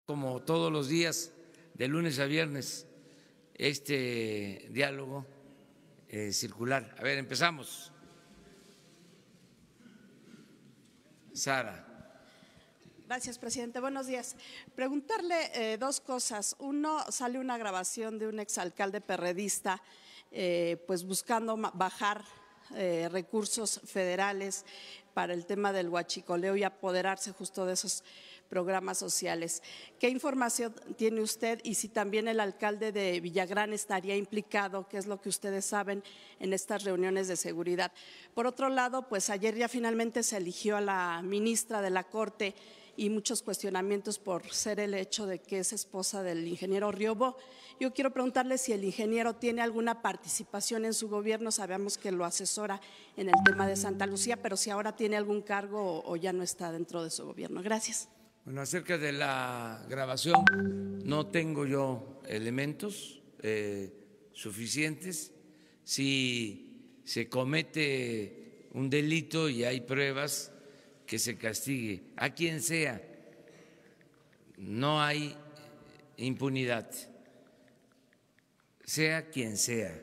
como todos los días, de lunes a viernes, este diálogo circular. A ver, empezamos. Sara. Gracias, presidente. Buenos días. Preguntarle dos cosas. Uno, sale una grabación de un exalcalde perredista pues buscando bajar recursos federales para el tema del huachicoleo y apoderarse justo de esos programas sociales. ¿Qué información tiene usted y si también el alcalde de Villagrán estaría implicado, qué es lo que ustedes saben en estas reuniones de seguridad? Por otro lado, pues ayer ya finalmente se eligió a la ministra de la Corte y muchos cuestionamientos por ser el hecho de que es esposa del ingeniero Riobó. Yo quiero preguntarle si el ingeniero tiene alguna participación en su gobierno, sabemos que lo asesora en el tema de Santa Lucía, pero si ahora tiene algún cargo o ya no está dentro de su gobierno. Gracias. Bueno, acerca de la grabación, no tengo yo elementos suficientes. Si se comete un delito y hay pruebas, que se castigue a quien sea. No hay impunidad, sea quien sea.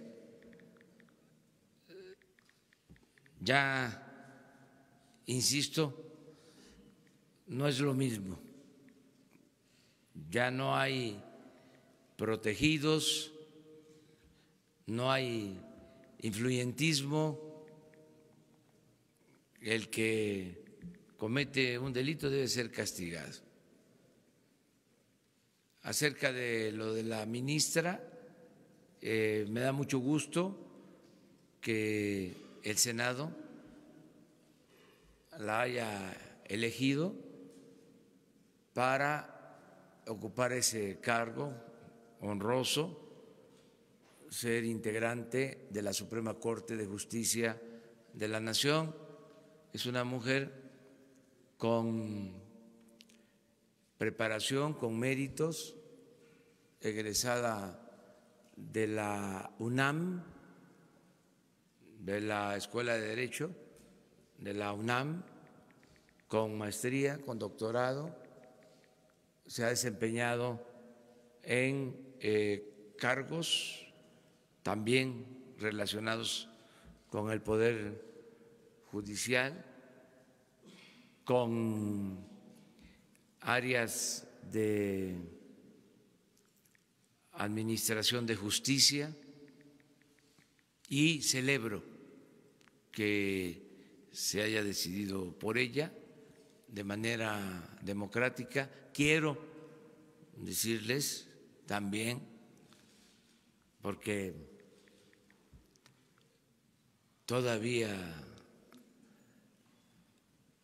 Ya, insisto, no es lo mismo. Ya no hay protegidos, no hay influyentismo. El que comete un delito debe ser castigado. Acerca de lo de la ministra, me da mucho gusto que el Senado la haya elegido para ocupar ese cargo honroso, ser integrante de la Suprema Corte de Justicia de la Nación. Es una mujer con preparación, con méritos, egresada de la UNAM, de la Escuela de Derecho de la UNAM, con maestría, con doctorado. Se ha desempeñado en cargos también relacionados con el Poder Judicial, con áreas de administración de justicia, y celebro que se haya decidido por ella de manera democrática. Quiero decirles también, porque todavía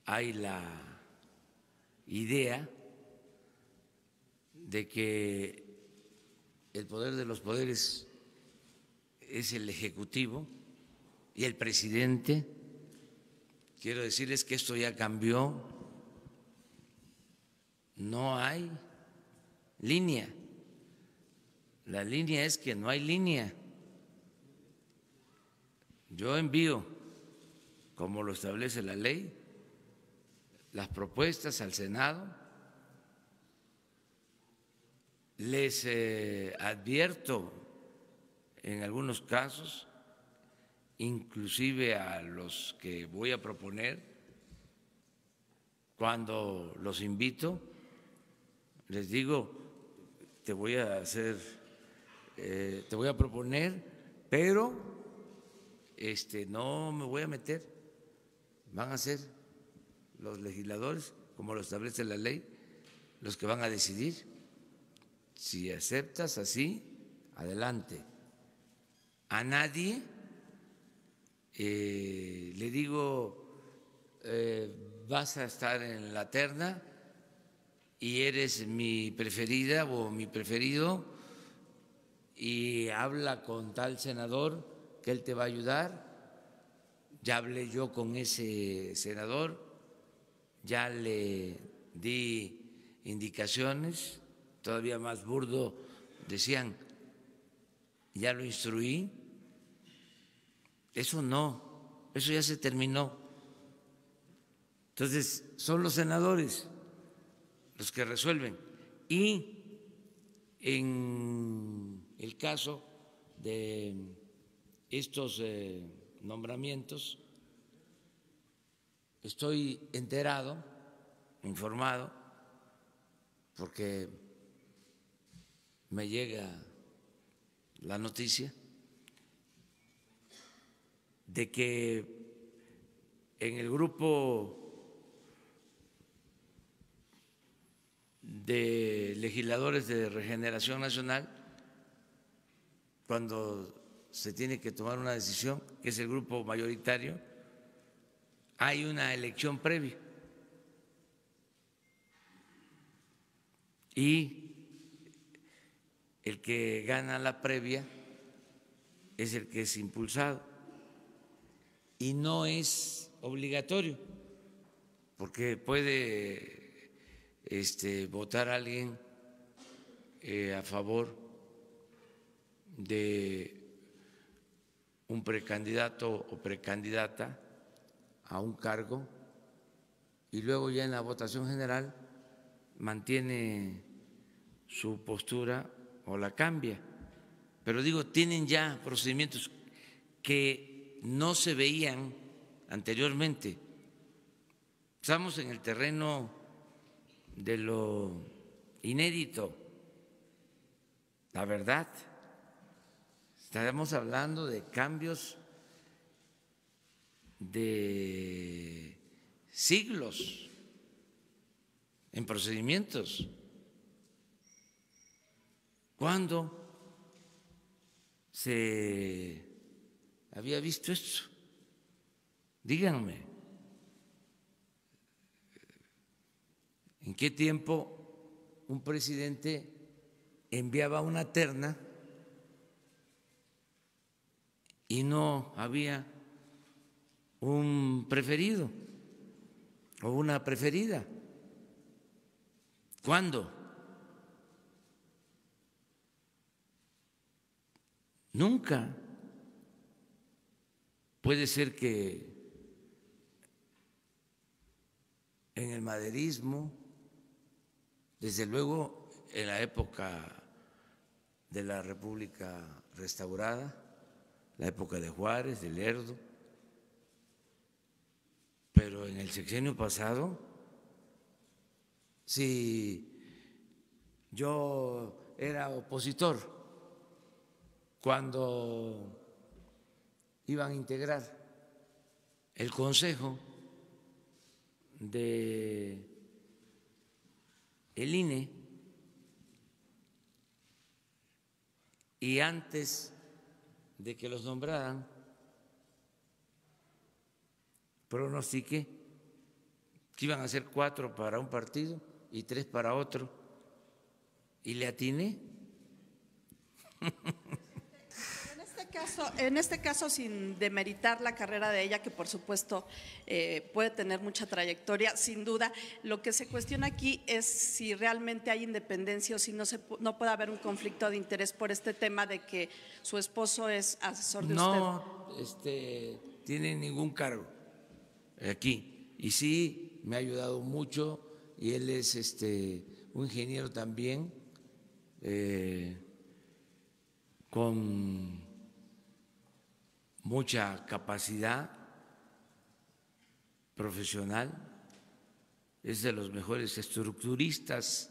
hay la idea de que el poder de los poderes es el Ejecutivo y el presidente. Quiero decirles que esto ya cambió. No hay línea. La línea es que no hay línea. Yo envío, como lo establece la ley, las propuestas al Senado. Les advierto en algunos casos, inclusive a los que voy a proponer, cuando los invito, les digo, te voy a proponer, pero no me voy a meter. Van a ser los legisladores, como lo establece la ley, los que van a decidir. Si aceptas así, adelante. A nadie le digo, vas a estar en la terna y eres mi preferida o mi preferido, y habla con tal senador que él te va a ayudar. Ya hablé yo con ese senador, ya le di indicaciones. Todavía más burdo, decían, ya lo instruí. Eso no, eso ya se terminó. Entonces, son los senadores los que resuelven. Y en el caso de estos nombramientos, estoy enterado, informado, porque me llega la noticia de que en el grupo de legisladores de Regeneración Nacional, cuando se tiene que tomar una decisión, que es el grupo mayoritario, hay una elección previa. Y el que gana la previa es el que es impulsado. Y no es obligatorio, porque puede votar a alguien a favor de un precandidato o precandidata a un cargo y luego ya en la votación general mantiene su postura o la cambia. Pero digo, tienen ya procedimientos que no se veían anteriormente. Estamos en el terreno de lo inédito, la verdad. Estamos hablando de cambios de siglos en procedimientos. ¿Cuándo se había visto esto? Díganme, ¿en qué tiempo un presidente enviaba una terna y no había un preferido o una preferida? ¿Cuándo? Nunca. Puede ser que en el maderismo, desde luego en la época de la República restaurada, la época de Juárez, de Lerdo, pero en el sexenio pasado, si yo era opositor cuando iban a integrar el Consejo de el INE y antes de que los nombraran, pronostiqué que iban a ser 4 para un partido y 3 para otro, y le atiné. En este caso, sin demeritar la carrera de ella, que por supuesto puede tener mucha trayectoria, sin duda, lo que se cuestiona aquí es si realmente hay independencia o si no puede haber un conflicto de interés por este tema de que su esposo es asesor de usted. No tiene ningún cargo aquí, y sí me ha ayudado mucho, y él es un ingeniero también, con mucha capacidad profesional, es de los mejores estructuristas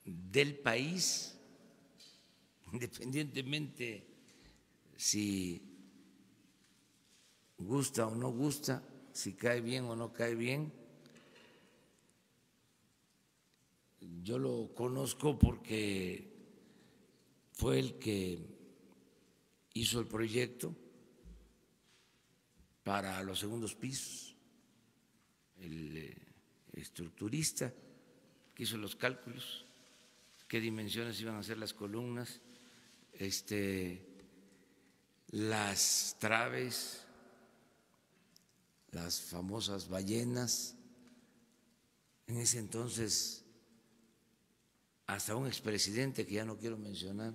del país, independientemente si gusta o no gusta, si cae bien o no cae bien. Yo lo conozco porque fue el que hizo el proyecto para los segundos pisos, el estructurista que hizo los cálculos, qué dimensiones iban a ser las columnas, las traves, las famosas ballenas. En ese entonces, hasta un expresidente que ya no quiero mencionar,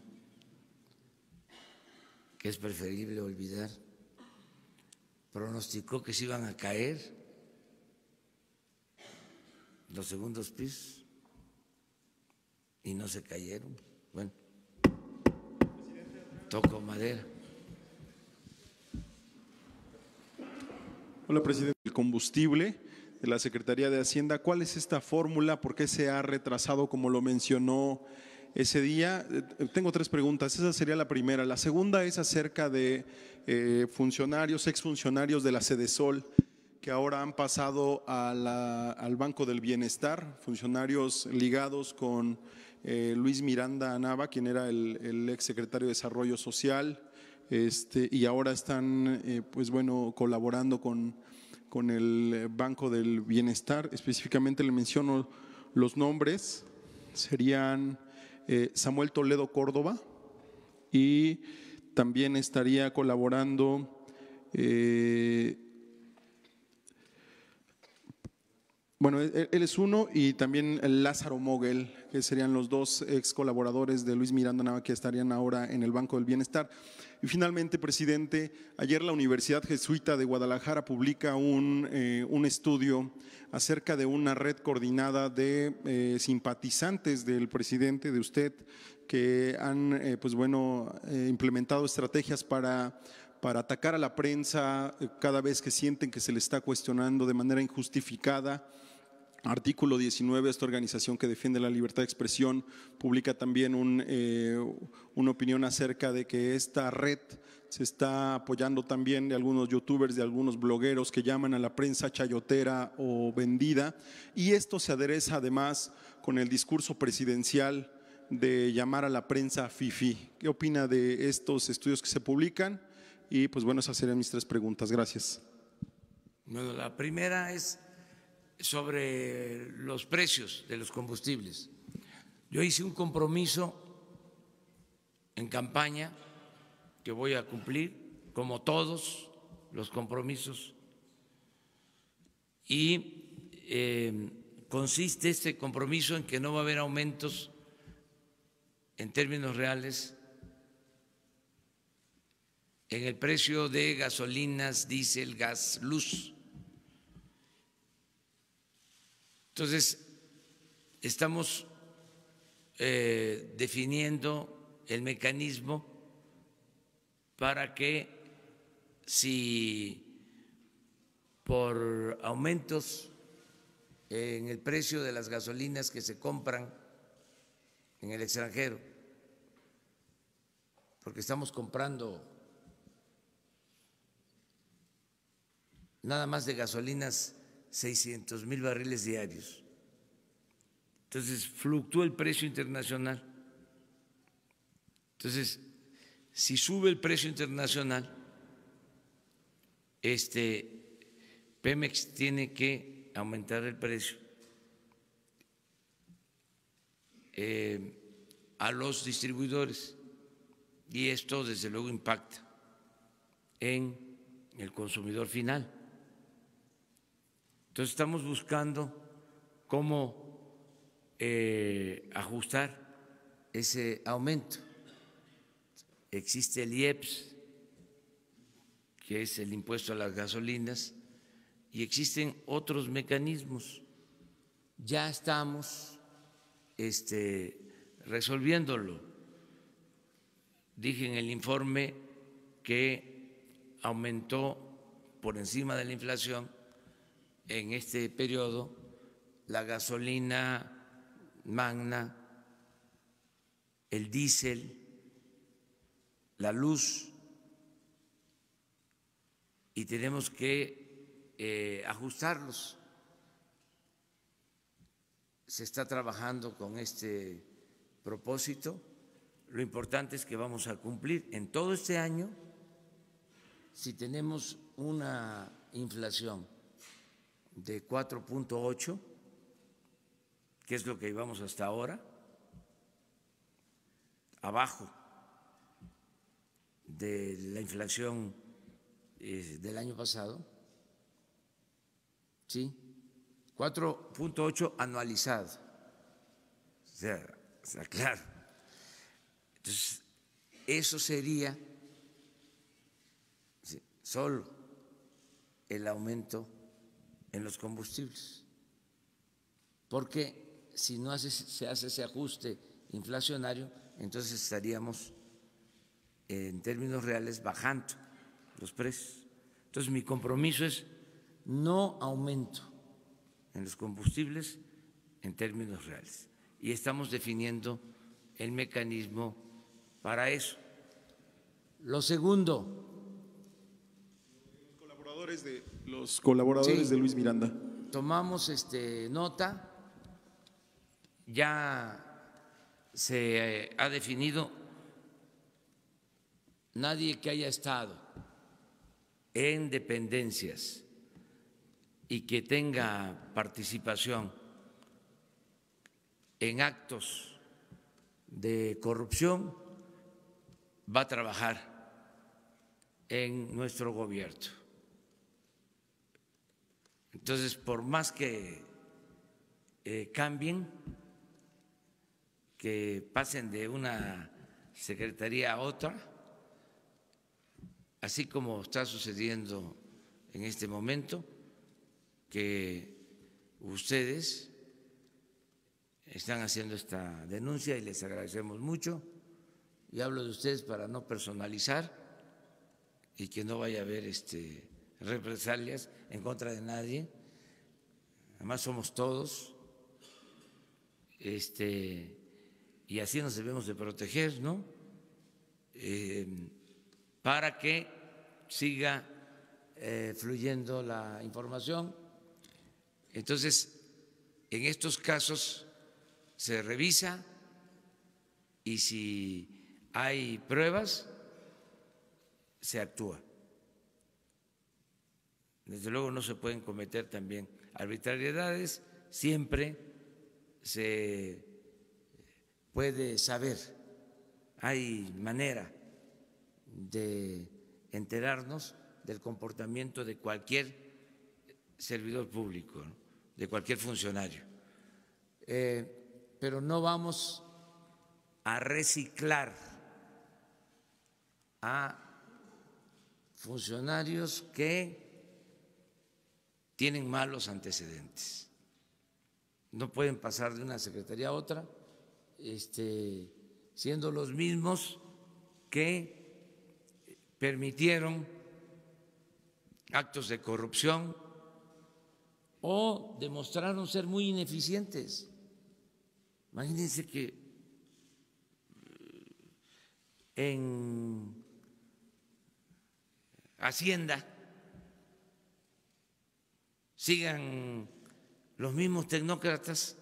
que es preferible olvidar, pronosticó que se iban a caer los segundos pisos. y no se cayeron. Bueno, toco madera. Hola, presidente. El combustible de la Secretaría de Hacienda, ¿cuál es esta fórmula? ¿Por qué se ha retrasado como lo mencionó ese día? Tengo tres preguntas. Esa sería la primera. La segunda es acerca de funcionarios, exfuncionarios de la Sedesol que ahora han pasado al Banco del Bienestar, funcionarios ligados con Luis Miranda Nava, quien era el exsecretario de Desarrollo Social, y ahora están pues bueno, colaborando con el Banco del Bienestar. Específicamente le menciono los nombres, serían Samuel Toledo Córdoba, y también estaría colaborando bueno, él es uno, y también Lázaro Moguel, que serían los dos ex colaboradores de Luis Miranda Nava que estarían ahora en el Banco del Bienestar. Y finalmente, presidente, ayer la Universidad Jesuita de Guadalajara publica un estudio acerca de una red coordinada de simpatizantes del presidente, de usted, que han pues bueno, implementado estrategias para atacar a la prensa cada vez que sienten que se le está cuestionando de manera injustificada. Artículo 19, esta organización que defiende la libertad de expresión, publica también una opinión acerca de que esta red se está apoyando también de algunos youtubers, de algunos blogueros que llaman a la prensa chayotera o vendida, y esto se adereza además con el discurso presidencial de llamar a la prensa fifí. ¿Qué opina de estos estudios que se publican? Y pues bueno, esas serían mis tres preguntas. Gracias. Bueno, la primera es sobre los precios de los combustibles. Yo hice un compromiso en campaña que voy a cumplir, como todos los compromisos, y consiste este compromiso en que no va a haber aumentos en términos reales en el precio de gasolinas, diésel, gas, luz. Entonces, estamos definiendo el mecanismo para que si por aumentos en el precio de las gasolinas que se compran en el extranjero, porque estamos comprando nada más de gasolinas 600,000 barriles diarios. Entonces, fluctúa el precio internacional. Entonces, si sube el precio internacional, Pemex tiene que aumentar el precio a los distribuidores, y esto desde luego impacta en el consumidor final. Entonces estamos buscando cómo ajustar ese aumento. Existe el IEPS, que es el impuesto a las gasolinas, y existen otros mecanismos. Ya estamos resolviéndolo. Dije en el informe que aumentó por encima de la inflación en este periodo la gasolina magna, el diésel, la luz, y tenemos que ajustarlos. Se está trabajando con este propósito. Lo importante es que vamos a cumplir en todo este año. Si tenemos una inflación de 4.8, que es lo que llevamos hasta ahora, abajo de la inflación del año pasado, ¿sí? 4.8 anualizado, o sea, claro. Entonces, eso sería solo el aumento en los combustibles, porque si no se hace ese ajuste inflacionario, entonces estaríamos en términos reales bajando los precios. Entonces mi compromiso es no aumento en los combustibles en términos reales y estamos definiendo el mecanismo para eso. Lo segundo, los colaboradores sí, de Luis Miranda. Tomamos nota, ya se ha definido, nadie que haya estado en dependencias y que tenga participación en actos de corrupción va a trabajar en nuestro gobierno. Entonces, por más que cambien, que pasen de una secretaría a otra, así como está sucediendo en este momento, que ustedes están haciendo esta denuncia y les agradecemos mucho, y hablo de ustedes para no personalizar y que no vaya a haber represalias en contra de nadie, además somos todos, y así nos debemos de proteger, ¿no? Para que siga fluyendo la información. Entonces, en estos casos se revisa y si hay pruebas, se actúa. Desde luego no se pueden cometer también arbitrariedades, siempre se puede saber, hay manera de enterarnos del comportamiento de cualquier servidor público, ¿no?, de cualquier funcionario. Pero no vamos a reciclar a funcionarios que tienen malos antecedentes. No pueden pasar de una secretaría a otra, siendo los mismos que permitieron actos de corrupción o demostraron ser muy ineficientes. Imagínense que en Hacienda sigan los mismos tecnócratas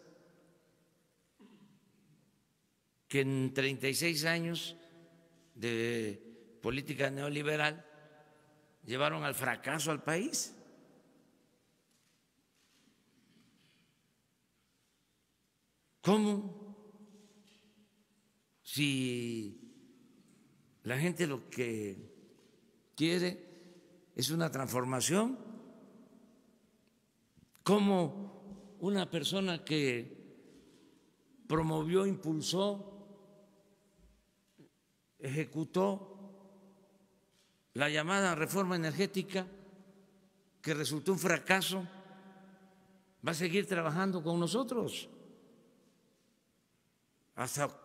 que en 36 años de política neoliberal llevaron al fracaso al país. ¿Cómo? Si la gente lo que quiere es una transformación, ¿cómo una persona que promovió, impulsó, ejecutó la llamada reforma energética, que resultó un fracaso, va a seguir trabajando con nosotros? Hasta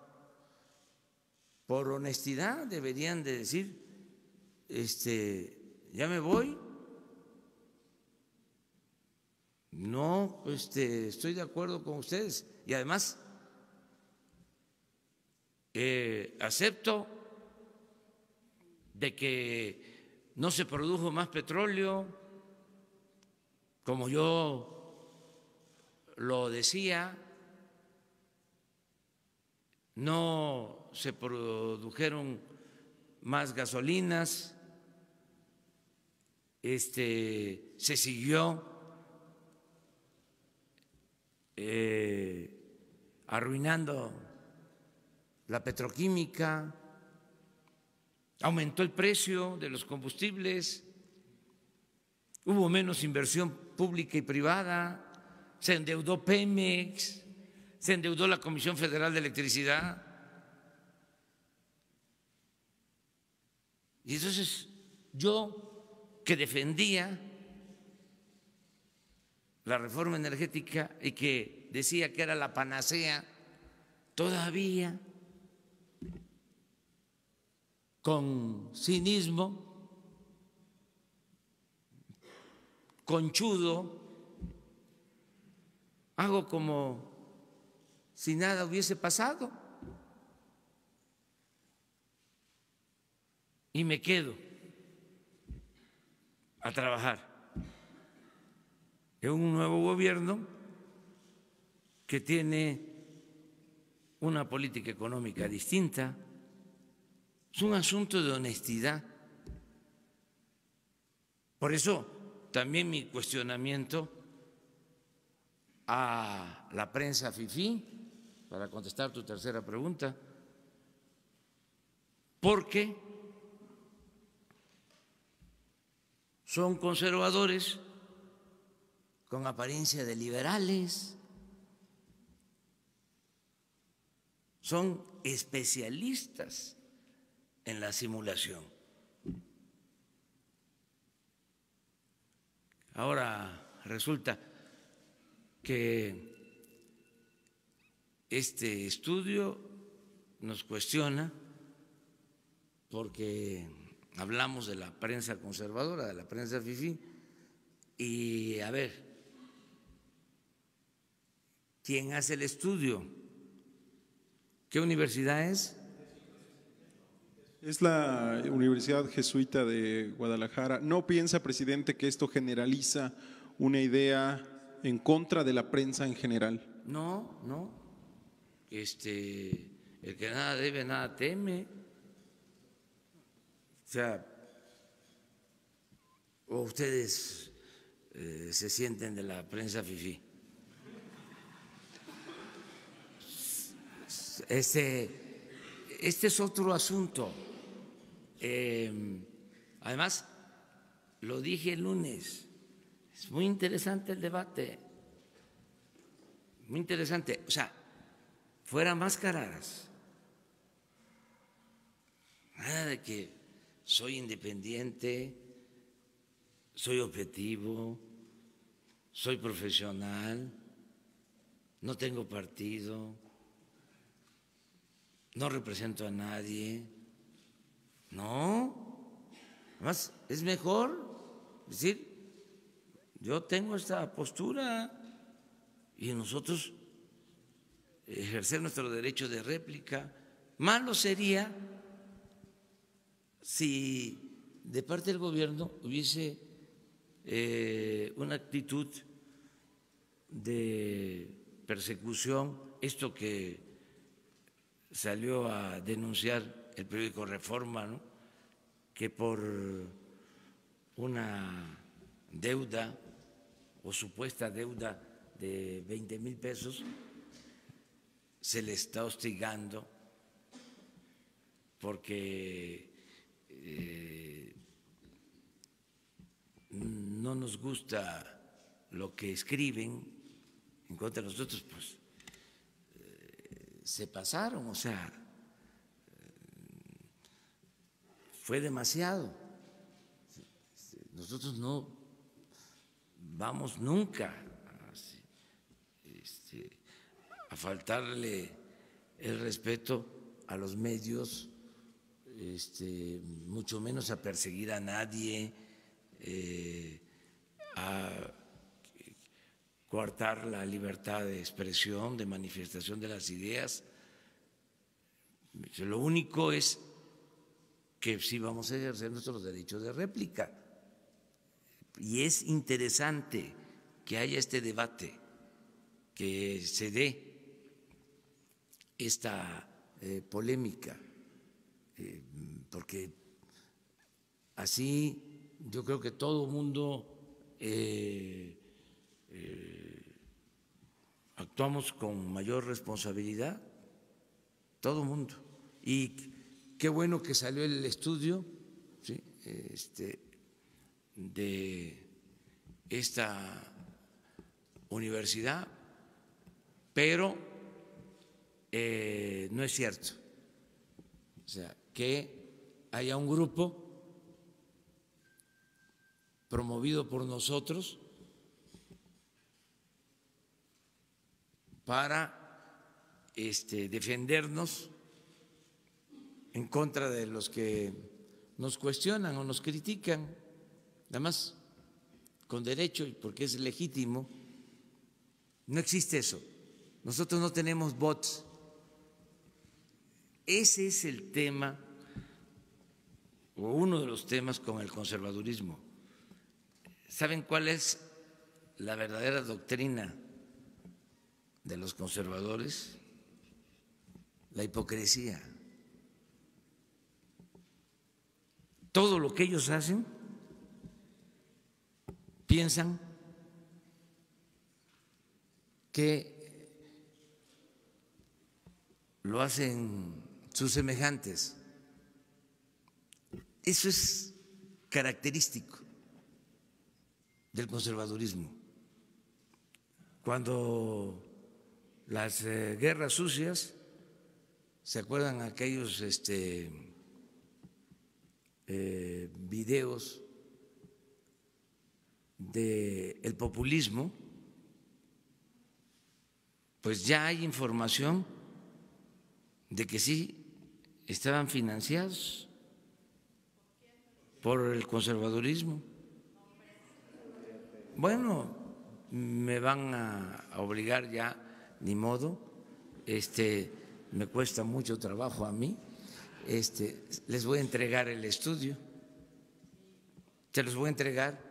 por honestidad deberían de decir, ya me voy, no estoy de acuerdo con ustedes y además acepto de que no se produjo más petróleo como yo lo decía, no se produjeron más gasolinas, se siguió arruinando la petroquímica, aumentó el precio de los combustibles, hubo menos inversión pública y privada, se endeudó Pemex, se endeudó la Comisión Federal de Electricidad. Y entonces yo, que defendía la reforma energética y que decía que era la panacea, todavía con cinismo, conchudo, hago como si nada hubiese pasado y me quedo a trabajar en un nuevo gobierno que tiene una política económica distinta. Es un asunto de honestidad. Por eso también mi cuestionamiento a la prensa fifí, para contestar tu tercera pregunta, porque son conservadores con apariencia de liberales, son especialistas en la simulación. Ahora resulta que este estudio nos cuestiona porque hablamos de la prensa conservadora, de la prensa fifí, y a ver, ¿quién hace el estudio? ¿Qué universidad es? Es la Universidad Jesuita de Guadalajara. ¿No piensa, presidente, que esto generaliza una idea en contra de la prensa en general? No, no. El que nada debe, nada teme. O sea, o ustedes se sienten de la prensa fifí. Este es otro asunto. Además, lo dije el lunes, es muy interesante el debate, muy interesante. O sea, fuera máscaras, nada de que soy independiente, soy objetivo, soy profesional, no tengo partido, no represento a nadie. No, además es mejor decir, yo tengo esta postura y nosotros ejercer nuestro derecho de réplica. Malo sería si de parte del gobierno hubiese una actitud de persecución, esto que salió a denunciar el periódico Reforma, ¿no?, que por una deuda o supuesta deuda de 20,000 pesos se le está hostigando porque no nos gusta lo que escriben en contra de nosotros, pues se pasaron, o sea, fue demasiado. Nosotros no vamos nunca a faltarle el respeto a los medios, mucho menos a perseguir a nadie, a coartar la libertad de expresión, de manifestación de las ideas. Lo único es que sí vamos a ejercer nuestros derechos de réplica. Y es interesante que haya este debate, que se dé esta polémica, porque así yo creo que todo el mundo actuamos con mayor responsabilidad, todo el mundo. Y qué bueno que salió el estudio, ¿sí?, de esta universidad, pero no es cierto, o sea, que haya un grupo promovido por nosotros para defendernos en contra de los que nos cuestionan o nos critican, nada más con derecho y porque es legítimo. No existe eso. Nosotros no tenemos bots. Ese es el tema, o uno de los temas con el conservadurismo. ¿Saben cuál es la verdadera doctrina de los conservadores? La hipocresía. Todo lo que ellos hacen, piensan que lo hacen sus semejantes. Eso es característico del conservadurismo. Cuando las guerras sucias, ¿se acuerdan aquellos videos del populismo? Pues ya hay información de que sí estaban financiados por el conservadurismo. Bueno, me van a obligar ya, ni modo, me cuesta mucho trabajo a mí, les voy a entregar el estudio, se los voy a entregar.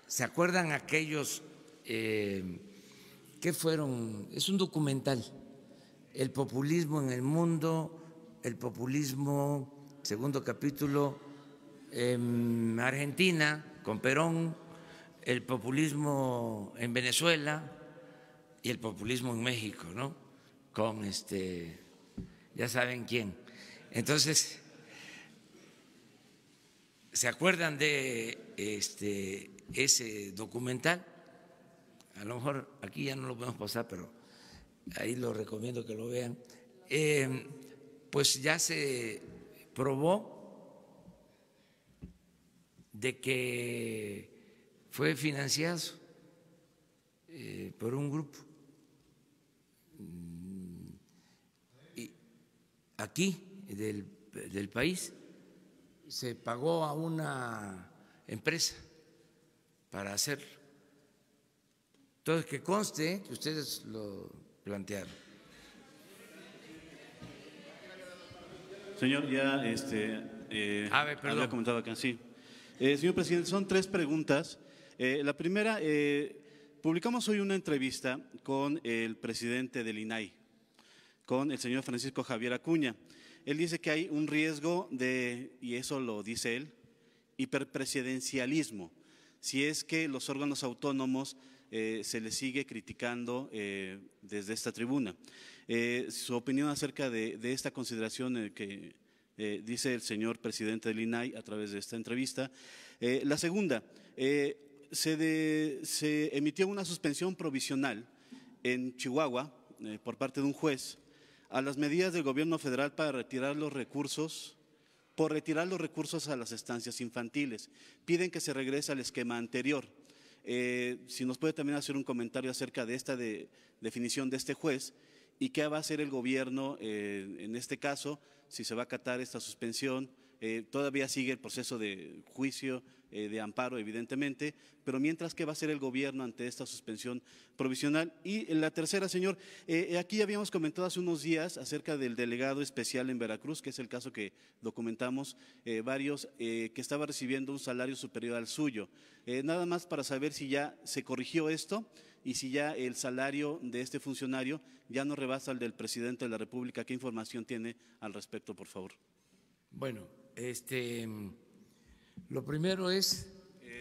¿Se acuerdan aquellos que fueron? Es un documental, El populismo en el mundo, el populismo, segundo capítulo, en Argentina con Perón, el populismo en Venezuela y el populismo en México, ¿no? Con ya saben quién. Entonces, ¿se acuerdan de ese documental? A lo mejor aquí ya no lo podemos pasar, pero ahí lo recomiendo que lo vean. Pues ya se probó de que fue financiado por un grupo aquí del país. Se pagó a una empresa para hacerlo. Entonces, que conste que ustedes lo plantearon. Señor, ya había comentado acá, sí. Señor presidente, son 3 preguntas. La primera, publicamos hoy una entrevista con el presidente del INAI, con el señor Francisco Javier Acuña. Él dice que hay un riesgo de, y eso lo dice él, hiperpresidencialismo, si es que los órganos autónomos se les sigue criticando desde esta tribuna. Su opinión acerca de esta consideración que dice el señor presidente del INAI a través de esta entrevista. La segunda, se emitió una suspensión provisional en Chihuahua por parte de un juez a las medidas del gobierno federal para retirar los recursos, a las estancias infantiles. Piden que se regrese al esquema anterior. Si nos puede también hacer un comentario acerca de esta definición de este juez y qué va a hacer el gobierno en este caso, si se va a acatar esta suspensión. Todavía sigue el proceso de juicio, de amparo, evidentemente, pero mientras, ¿qué va a hacer el gobierno ante esta suspensión provisional? Y la tercera, señor, aquí habíamos comentado hace unos días acerca del delegado especial en Veracruz, que es el caso que documentamos varios, que estaba recibiendo un salario superior al suyo. Nada más para saber si ya se corrigió esto y si ya el salario de este funcionario ya no rebasa el del presidente de la República. ¿Qué información tiene al respecto, por favor? Bueno, lo primero es…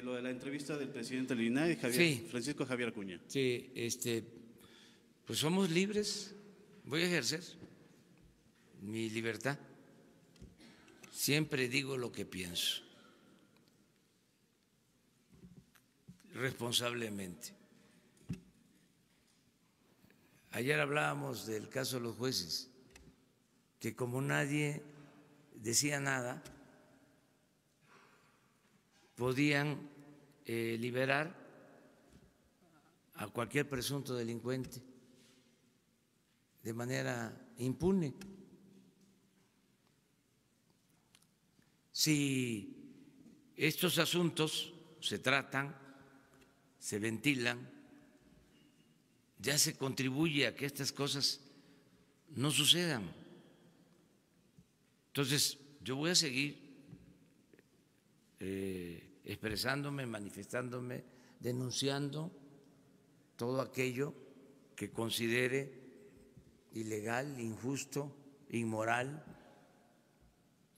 lo de la entrevista del presidente del INAI, sí, Francisco Javier Acuña. Sí, pues somos libres, voy a ejercer mi libertad. Siempre digo lo que pienso, responsablemente. Ayer hablábamos del caso de los jueces, que como nadie decía nada, podían liberar a cualquier presunto delincuente de manera impune. Si estos asuntos se tratan, se ventilan, ya se contribuye a que estas cosas no sucedan. Entonces, yo voy a seguir expresándome, manifestándome, denunciando todo aquello que considere ilegal, injusto, inmoral,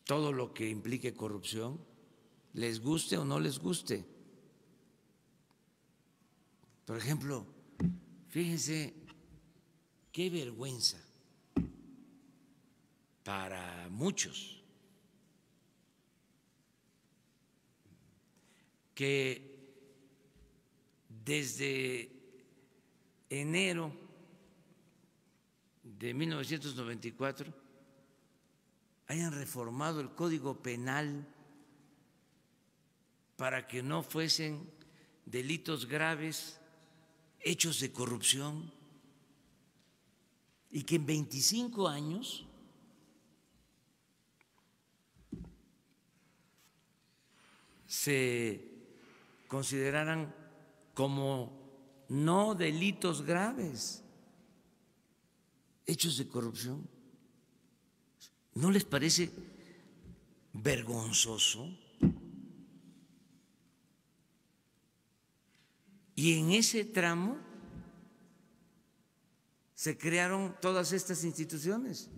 todo lo que implique corrupción, les guste o no les guste. Por ejemplo, fíjense qué vergüenza para muchos que desde enero de 1994 hayan reformado el Código Penal para que no fuesen delitos graves, hechos de corrupción, y que en 25 años se consideraran como no delitos graves, hechos de corrupción. ¿No les parece vergonzoso? Y en ese tramo se crearon todas estas instituciones.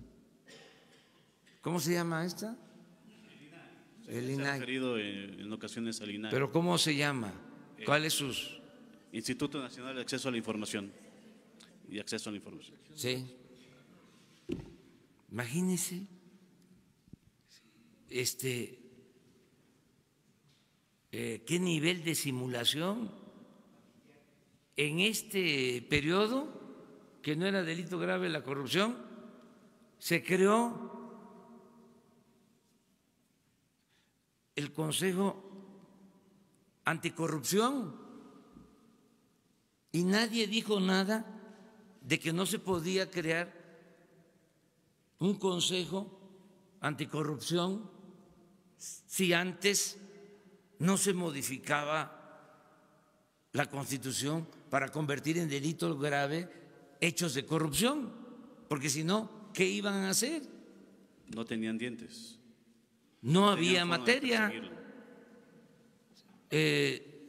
¿Cómo se llama esta? El INAI. Se ha referido en ocasiones al INAI. ¿Pero cómo se llama? ¿Cuál es sus...? Instituto Nacional de Acceso a la Información y Acceso a la Información. Sí. Imagínense, qué nivel de simulación en este periodo, que no era delito grave la corrupción, se creó el Consejo Anticorrupción y nadie dijo nada de que no se podía crear un Consejo Anticorrupción si antes no se modificaba la Constitución para convertir en delito grave hechos de corrupción, porque si no, ¿qué iban a hacer? No tenían dientes. No Tenían había forma de materia. perseguirlo.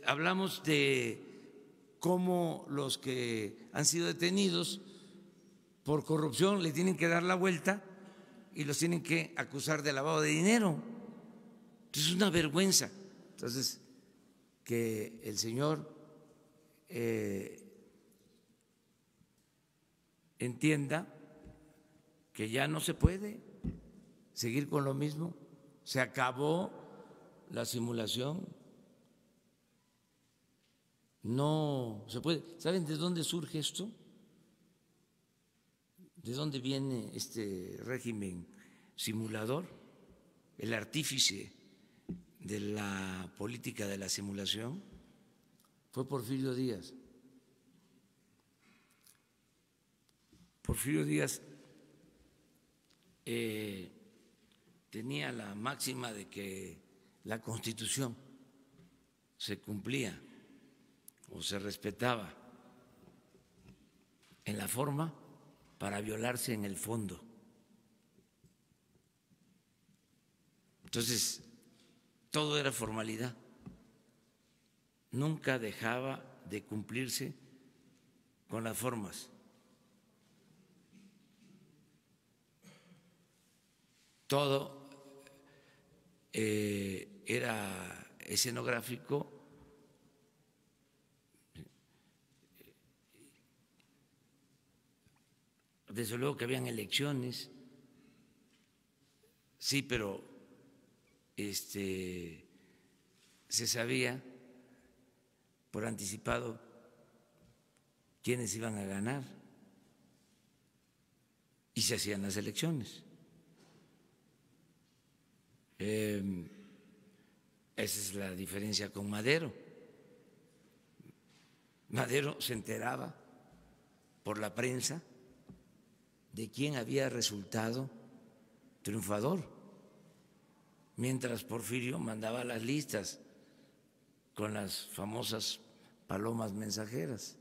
Hablamos de cómo los que han sido detenidos por corrupción le tienen que dar la vuelta y los tienen que acusar de lavado de dinero. Entonces es una vergüenza. Entonces, que el señor entienda que ya no se puede seguir con lo mismo. Se acabó la simulación. No se puede. ¿Saben de dónde surge esto? ¿De dónde viene este régimen simulador? El artífice de la política de la simulación fue Porfirio Díaz. Porfirio Díaz tenía la máxima de que la Constitución se cumplía o se respetaba en la forma para violarse en el fondo. Entonces, todo era formalidad. Nunca dejaba de cumplirse con las formas. Todo era escenográfico. Desde luego que habían elecciones, sí, pero se sabía por anticipado quiénes iban a ganar y se hacían las elecciones. Esa es la diferencia con Madero. Madero se enteraba por la prensa, de quién había resultado triunfador, mientras Porfirio mandaba las listas con las famosas palomas mensajeras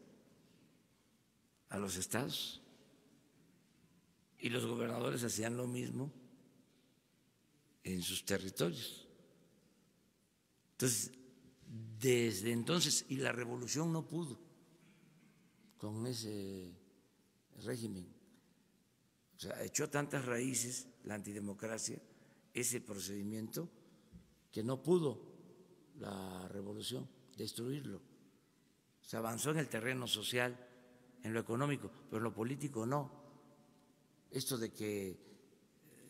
a los estados, y los gobernadores hacían lo mismo en sus territorios. Entonces, desde entonces, y la revolución no pudo con ese régimen, o sea, echó tantas raíces la antidemocracia, ese procedimiento, que no pudo la revolución destruirlo. Se avanzó en el terreno social, en lo económico, pero en lo político no. Esto de que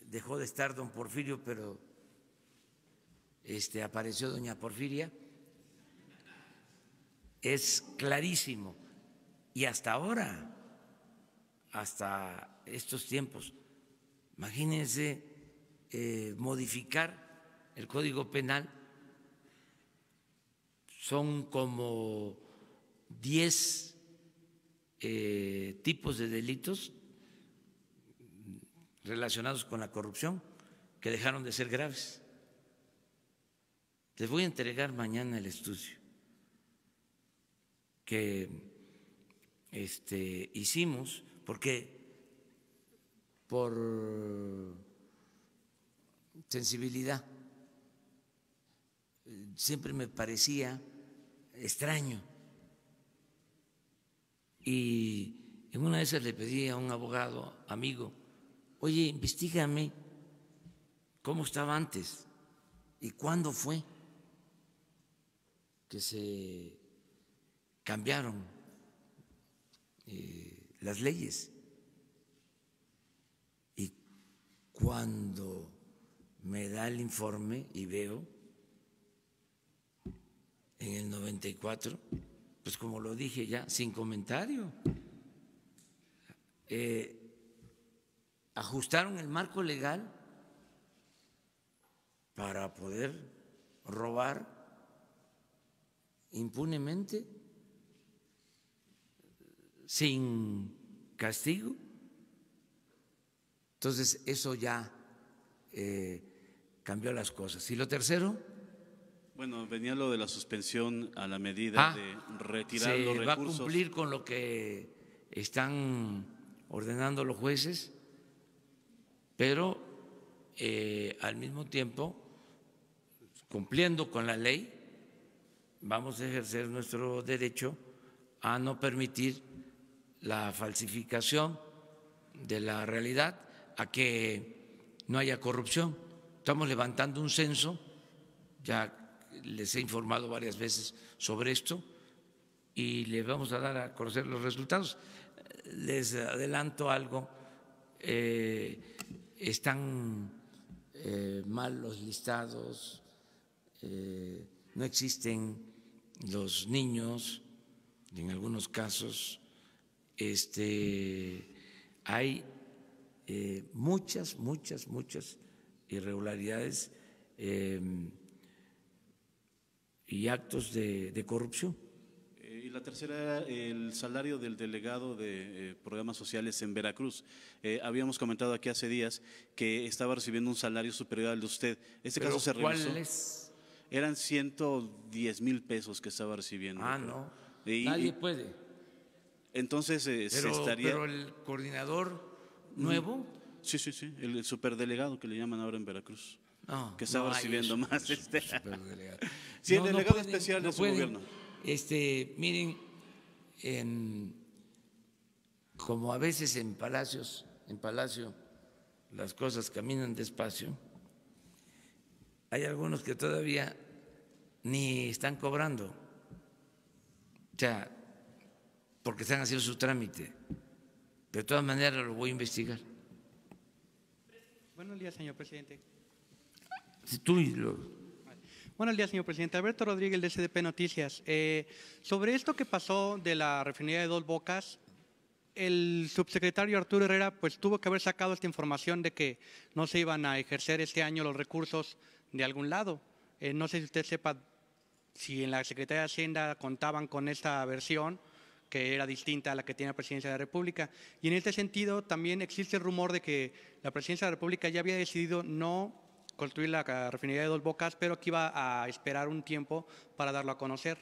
dejó de estar don Porfirio, pero apareció doña Porfiria, es clarísimo. Y hasta ahora, hasta estos tiempos, imagínense modificar el Código Penal, son como 10 tipos de delitos relacionados con la corrupción que dejaron de ser graves. Les voy a entregar mañana el estudio que hicimos, porque por sensibilidad siempre me parecía extraño, y en una de esas le pedí a un abogado amigo: oye, investígame cómo estaba antes y cuándo fue que se cambiaron las leyes. Y cuando me da el informe y veo en el 94, pues como lo dije ya, sin comentario, ajustaron el marco legal para poder robar impunemente, sin castigo. Entonces eso ya cambió las cosas. ¿Y lo tercero? Bueno, venía lo de la suspensión a la medida de retirar los recursos. Se va a cumplir con lo que están ordenando los jueces, pero al mismo tiempo, cumpliendo con la ley, vamos a ejercer nuestro derecho a no permitir la falsificación de la realidad, a que no haya corrupción. Estamos levantando un censo, ya les he informado varias veces sobre esto, y les vamos a dar a conocer los resultados. Les adelanto algo: están mal los listados, no existen los niños, en algunos casos hay muchas irregularidades y actos de corrupción. Y la tercera, el salario del delegado de programas sociales en Veracruz. Habíamos comentado aquí hace días que estaba recibiendo un salario superior al de usted. ¿Este caso se revisó? ¿Cuál es? Eran 110,000 pesos que estaba recibiendo. No, nadie puede. Entonces se estaría… Pero el coordinador nuevo… Sí, el superdelegado que le llaman ahora en Veracruz. No, que estaba recibiendo más. Superdelegado. Sí, el delegado especial de su gobierno. Miren, como a veces en Palacio las cosas caminan despacio, hay algunos que todavía ni están cobrando, o sea, porque están haciendo su trámite. De todas maneras lo voy a investigar. Buenos días, señor presidente. Buenos días, señor presidente. Alberto Rodríguez, de SDP Noticias. Sobre esto que pasó de la refinería de Dos Bocas, el subsecretario Arturo Herrera pues tuvo que haber sacado esta información de que no se iban a ejercer este año los recursos de algún lado. No sé si usted sepa si en la Secretaría de Hacienda contaban con esta versión, que era distinta a la que tiene la Presidencia de la República. Y en este sentido también existe el rumor de que la Presidencia de la República ya había decidido no construir la refinería de Dos Bocas, pero que iba a esperar un tiempo para darlo a conocer.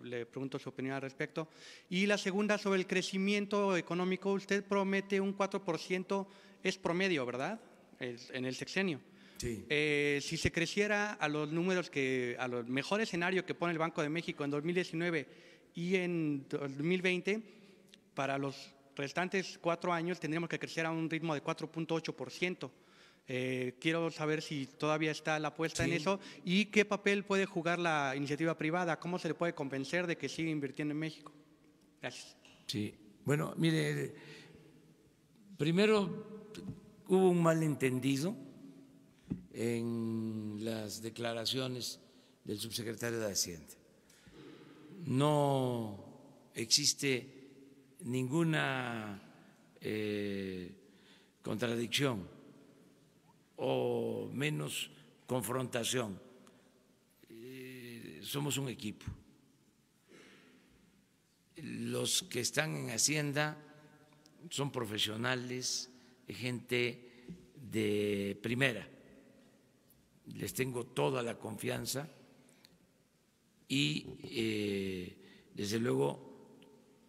Le pregunto su opinión al respecto. Y la segunda, sobre el crecimiento económico, usted promete un 4%, es promedio, ¿verdad?, en el sexenio. Sí. Si se creciera a los números a los mejor escenario que pone el Banco de México en 2019 y en 2020, para los restantes 4 años tendríamos que crecer a un ritmo de 4.8%. Quiero saber si todavía está la apuesta en eso y qué papel puede jugar la iniciativa privada, cómo se le puede convencer de que siga invirtiendo en México. Gracias. Sí, bueno, mire, primero hubo un malentendido en las declaraciones del subsecretario de Hacienda. No existe ninguna contradicción o menos confrontación. Somos un equipo. Los que están en Hacienda son profesionales, gente de primera. Les tengo toda la confianza y desde luego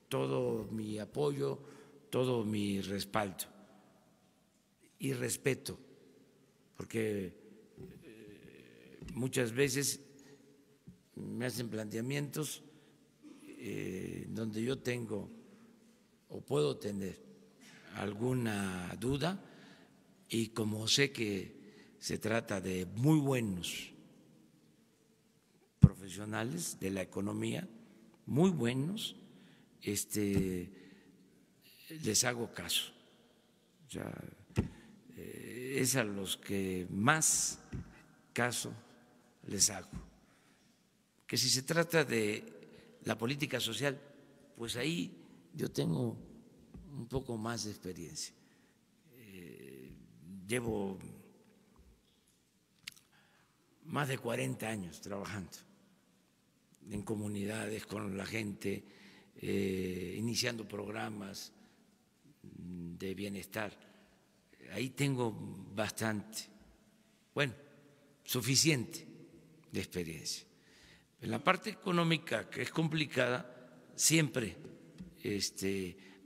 todo mi apoyo, todo mi respaldo y respeto, porque muchas veces me hacen planteamientos donde yo tengo o puedo tener alguna duda, y como sé que se trata de muy buenos profesionales de la economía, muy buenos, les hago caso. O sea, es a los que más caso les hago. Que si se trata de la política social, pues ahí yo tengo un poco más de experiencia. Llevo más de 40 años trabajando en comunidades con la gente, iniciando programas de bienestar. Ahí tengo bastante, bueno, suficiente de experiencia. En la parte económica, que es complicada, siempre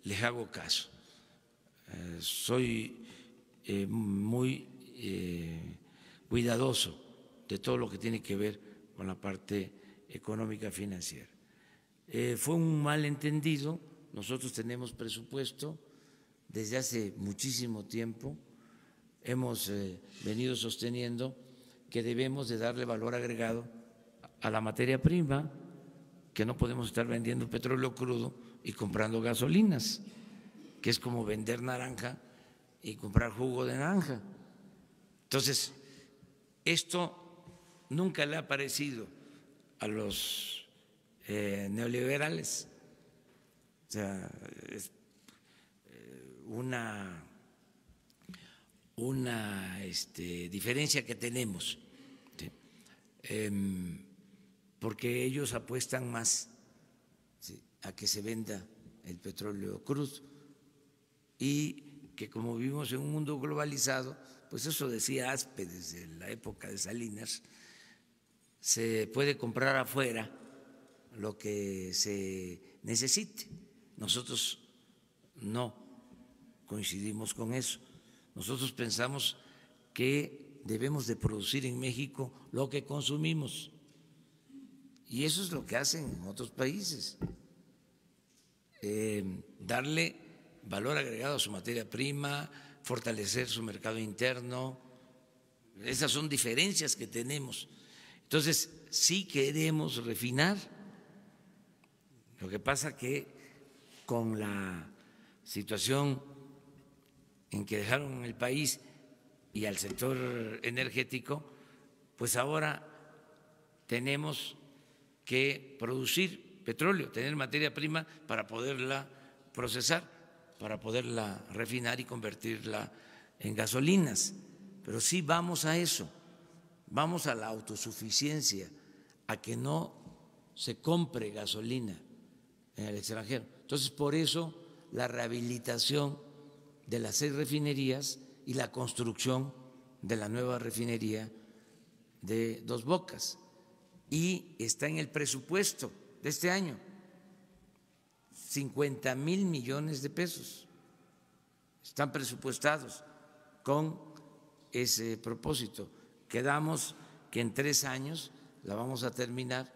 les hago caso. Soy muy cuidadoso de todo lo que tiene que ver con la parte económica financiera. Fue un malentendido. Nosotros tenemos presupuesto desde hace muchísimo tiempo. Hemos venido sosteniendo que debemos de darle valor agregado a la materia prima, que no podemos estar vendiendo petróleo crudo y comprando gasolinas, que es como vender naranja y comprar jugo de naranja. Entonces, esto nunca le ha parecido a los neoliberales. O sea, es una diferencia que tenemos, ¿sí? Porque ellos apuestan más, ¿sí?, a que se venda el petróleo crudo, y que como vivimos en un mundo globalizado, pues eso decía Aspe desde la época de Salinas, se puede comprar afuera lo que se necesite. Nosotros no coincidimos con eso. Nosotros pensamos que debemos de producir en México lo que consumimos, y eso es lo que hacen en otros países, darle valor agregado a su materia prima, fortalecer su mercado interno. Esas son diferencias que tenemos. Entonces, sí queremos refinar. Lo que pasa que con la situación en que dejaron el país y al sector energético, pues ahora tenemos que producir petróleo, tener materia prima para poderla procesar, para poderla refinar y convertirla en gasolinas. Pero sí vamos a eso, vamos a la autosuficiencia, a que no se compre gasolina en el extranjero. Entonces, por eso la rehabilitación de las 6 refinerías y la construcción de la nueva refinería de Dos Bocas. Y está en el presupuesto de este año, 50,000 millones de pesos. Están presupuestados con ese propósito. Quedamos que en 3 años la vamos a terminar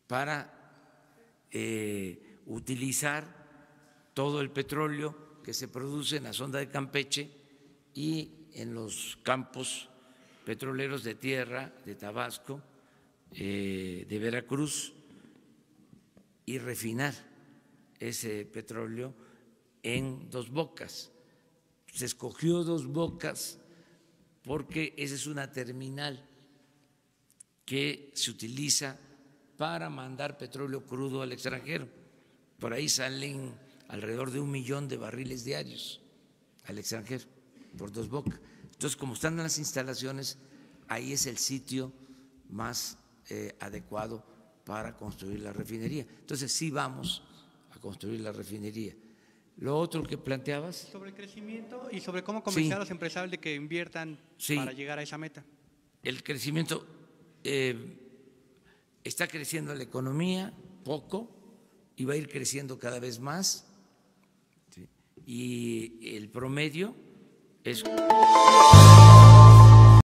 para utilizar todo el petróleo que se produce en la sonda de Campeche y en los campos petroleros de tierra de Tabasco, de Veracruz, y refinar ese petróleo en Dos Bocas. Se escogió Dos Bocas porque esa es una terminal que se utiliza para mandar petróleo crudo al extranjero. Por ahí salen alrededor de 1 millón de barriles diarios al extranjero, por Dos Bocas. Entonces, como están las instalaciones, ahí es el sitio más adecuado para construir la refinería. Entonces, sí vamos a construir la refinería. Lo otro que planteabas. Sobre el crecimiento y sobre cómo convencer a los empresarios de que inviertan para llegar a esa meta. El crecimiento, está creciendo la economía poco y va a ir creciendo cada vez más. ¿Sí? Y el promedio es